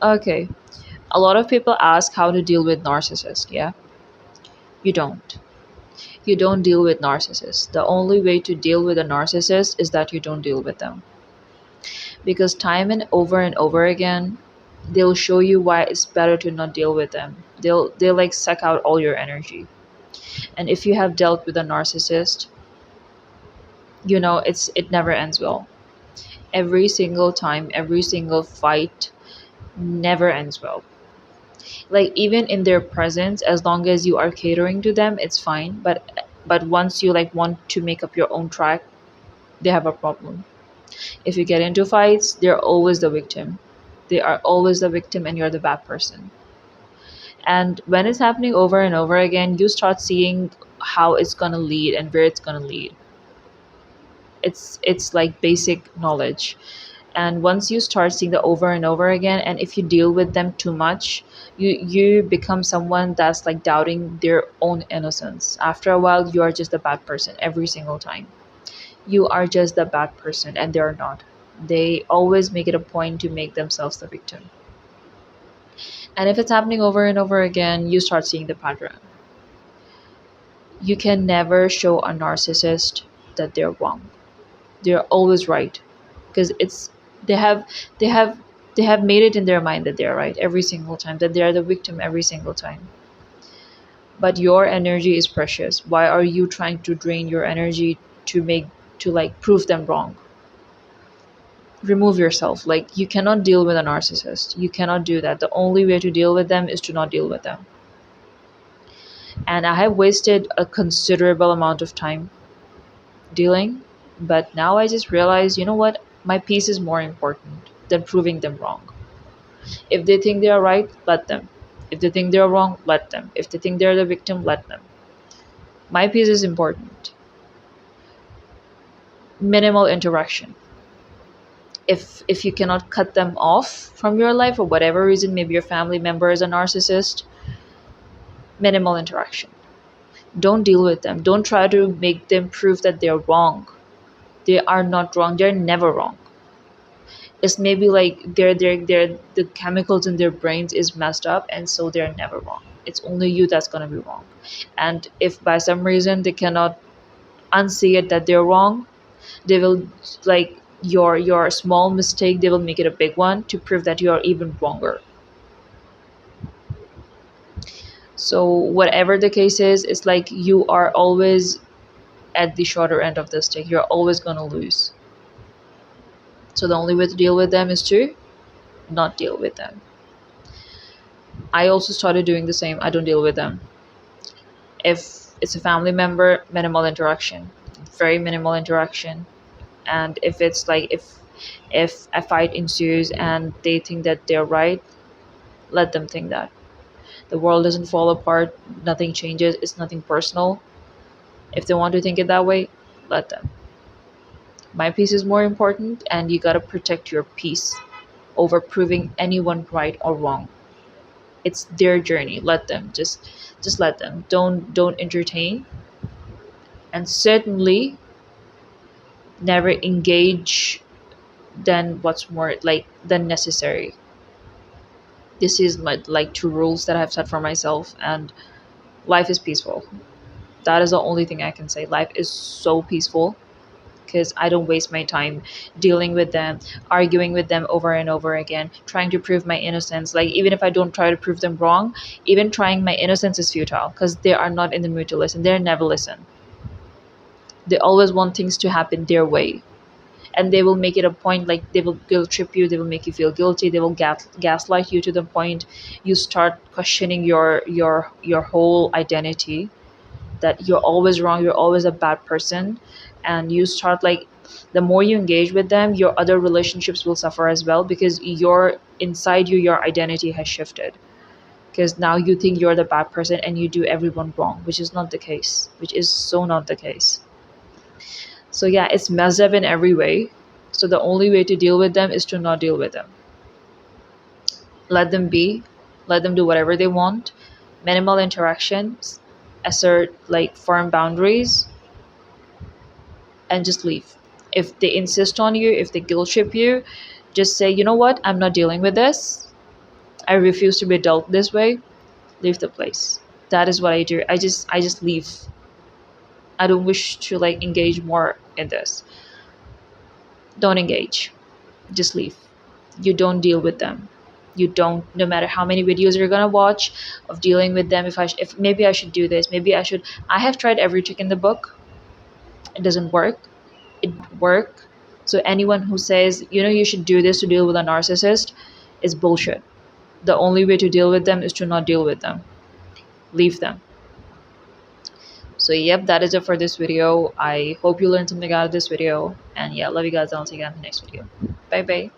Okay, a lot of people ask how to deal with narcissists. Yeah, you don't. You don't deal with narcissists. The only way to deal with a narcissist is that you don't deal with them. Because time and over again, they'll show you why it's better to not deal with them. They'll like suck out all your energy. And if you have dealt with a narcissist, you know it never ends well. Every single time, every single fight never ends well. Like even in their presence, as long as you are catering to them, it's fine. But once you like want to make up your own track, they have a problem. If you get into fights, they're always the victim. They are always the victim and you're the bad person. And when it's happening over and over again, you start seeing how it's going to lead and where it's going to lead. It's like basic knowledge. And once you start seeing the over and over again, and if you deal with them too much, you become someone that's like doubting their own innocence. After a while, you are just a bad person every single time. You are just the bad person and they're not. They always make it a point to make themselves the victim. And if it's happening over and over again, you start seeing the pattern. You can never show a narcissist that they're wrong. They're always right, because it's they have they have they have made it in their mind that they're right every single time, that they're the victim every single time. But your energy is precious. Why are you trying to drain your energy to like prove them wrong? Remove yourself. Like you cannot deal with a narcissist. You cannot do that. The only way to deal with them is to not deal with them. And I have wasted a considerable amount of time dealing, but now I just realize, you know what? My peace is more important than proving them wrong. If they think they are right, let them. If they think they're wrong, let them. If they think they're the victim, let them. My peace is important. Minimal interaction. If you cannot cut them off from your life for whatever reason, maybe your family member is a narcissist, minimal interaction. Don't deal with them. Don't try to make them prove that they're wrong. They are not wrong. They're never wrong. It's maybe like their the chemicals in their brains is messed up, and so they're never wrong. It's only you that's gonna be wrong. And if by some reason they cannot unsee it that they're wrong, they will like your small mistake, they will make it a big one to prove that you are even wronger. So whatever the case is, it's like you are always at the shorter end of the stick. You're always gonna lose. So the only way to deal with them is to not deal with them. I also started doing the same. I don't deal with them. If it's a family member, minimal interaction, very minimal interaction. And if it's like if a fight ensues and they think that they're right, let them think that. The world doesn't fall apart, nothing changes, it's nothing personal. If they want to think it that way, let them. My peace is more important, and you gotta protect your peace over proving anyone right or wrong. It's their journey. Let them. Just let them. Don't entertain, and certainly never engage than what's more like than necessary. This is my like two rules that I've set for myself, and life is peaceful. That is the only thing I can say. Life is so peaceful because I don't waste my time dealing with them, arguing with them over and over again, trying to prove my innocence. Like, even if I don't try to prove them wrong, even trying my innocence is futile because they are not in the mood to listen. They never listen. They always want things to happen their way. And they will make it a point, like they will guilt trip you, they will make you feel guilty, they will gaslight you to the point you start questioning your whole identity, that you're always wrong, you're always a bad person. And you start like, the more you engage with them, your other relationships will suffer as well, because your identity has shifted, because now you think you're the bad person and you do everyone wrong, which is not the case, which is so not the case. So yeah, it's messed up in every way. So the only way to deal with them is to not deal with them. Let them be, let them do whatever they want, minimal interactions, assert like firm boundaries, and just leave. If they insist on you, if they guilt trip you, just say, you know what, I'm not dealing with this. I refuse to be dealt this way, leave the place. That is what I do. I just leave. I don't wish to like engage more in this. Don't engage. Just leave. You don't deal with them. You don't, no matter how many videos you're gonna watch of dealing with them. If maybe I should do this, maybe I should. I have tried every trick in the book. It doesn't work. It work. So anyone who says, you should do this to deal with a narcissist is bullshit. The only way to deal with them is to not deal with them. Leave them. So yep, that is it for this video. I hope you learned something out of this video. And yeah, love you guys. I'll see you guys in the next video. Bye bye.